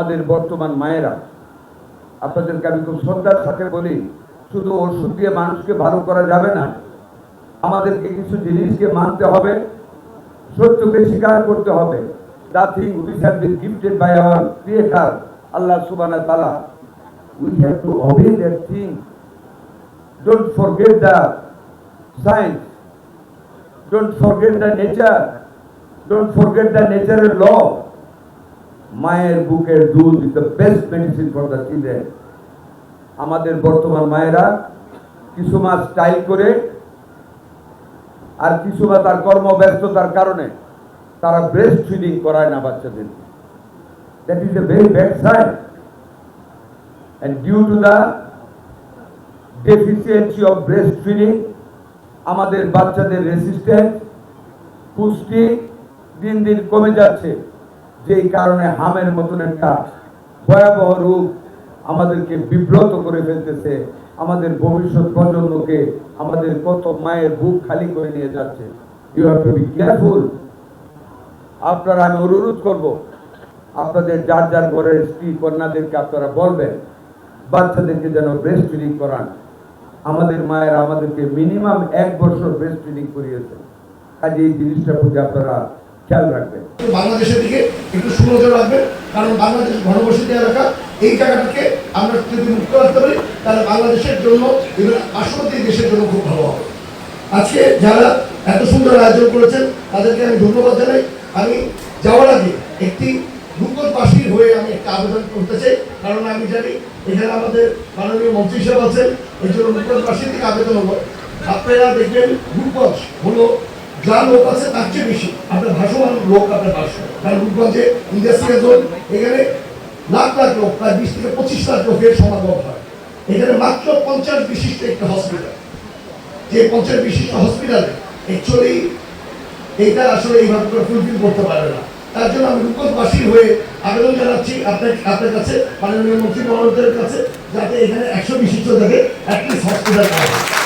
আমাদের বর্তমান মায়েরা, আপনাদেরকে আমি খুব শ্রদ্ধার সাথে বলি, শুধু ওষুধ দিয়ে মানুষকে ভালো করা যাবে না, আমাদেরকে কিছু জিনিসকে মানতে হবে, সত্যকে স্বীকার করতে হবে। Nothing which has been gifted by our Creator, Allah Subhanahu wa Taala, we have to obey that thing. Don't forget the science. Don't forget the nature. Don't forget the natural law. মায়ের বুকের দুধ is the best medicine for the children. আমাদের বর্তমান মায়েরা কিছু মাস style করে আর কিছু বা তার কর্মব্যস্ততার কারণে তারা ব্রেস্ট ফিডিং করায় না বাচ্চাদের। That is a very bad sign. And due to the deficiency of breastfeeding, আমাদের বাচ্চাদের রেসিস্ট্যান্স, পুষ্টি দিন দিন কমে যাচ্ছে, যেই কারণে হামের মতন একটা ভয়াবহ রোগ আমাদেরকে বিব্রত করে ফেলতেছে, আমাদের ভবিষ্যৎ প্রজন্মকে, আমাদের কত মায়ের বুক খালি করে নিয়ে যাচ্ছে। You have to be careful. আপনারা, আমি অনুরোধ করব, আপনাদের যার যার ঘরের স্ত্রী কন্যাদেরকে আপনারা বলবেন বাচ্চাদেরকে যেন ব্রেস্ট ফিডিং করান। আমাদের মায়েরা আমাদেরকে মিনিমাম 1 বছর ব্রেস্ট ফিডিং করিয়েছে, কাজে এই জিনিসটার প্রতি আপনারা খেয়াল রাখবেন। বাংলাদেশের দিকে একটু সুনজর রাখবেন, কারণ বাংলাদেশ ঘনবসতি এলাকা, এই জায়গাটাকে আমরা যদি মুক্ত রাখতে পারি তাহলে বাংলাদেশের জন্য এবং পার্শ্ববর্তী দেশের জন্য খুব ভালো হবে। আজকে যারা এত সুন্দর আয়োজন করেছেন তাদেরকে আমি ধন্যবাদ জানাই। আমি যাওয়ার আগে একটি রূপগঞ্জবাসীর হয়ে আমি একটা আবেদন করতে চাই, কারণ আমি জানি এখানে আমাদের মাননীয় মন্ত্রী সাহেব আছেন, এই জন্য রূপগঞ্জবাসীর থেকে আবেদন হলো, আপনারা দেখবেন রূপগঞ্জ হলো যা লোক আছে তার চেয়ে বেশি আপনার ভাসমান লোক আপনার ভাষণ, কারণ রূপগঞ্জে ইন্ডাস্ট্রিয়াল জোন, এখানে লাখ লাখ লোক, প্রায় 20 থেকে 25 লাখ লোকের সমাগম হয়। এখানে মাত্র 50 বিশিষ্ট একটা হসপিটাল, যে 50 বিশিষ্ট হসপিটালে অ্যাকচুয়ালি এটা আসলে এইভাবে করে ফুলফিল করতে পারে না। তার জন্য আমি রূপগঞ্জবাসী হয়ে আবেদন জানাচ্ছি আপনার কাছে, মাননীয় মন্ত্রী মহোদয়ের কাছে, যাতে এখানে 100 বিশিষ্ট থেকে অ্যাটলিস্ট হসপিটাল পাওয়া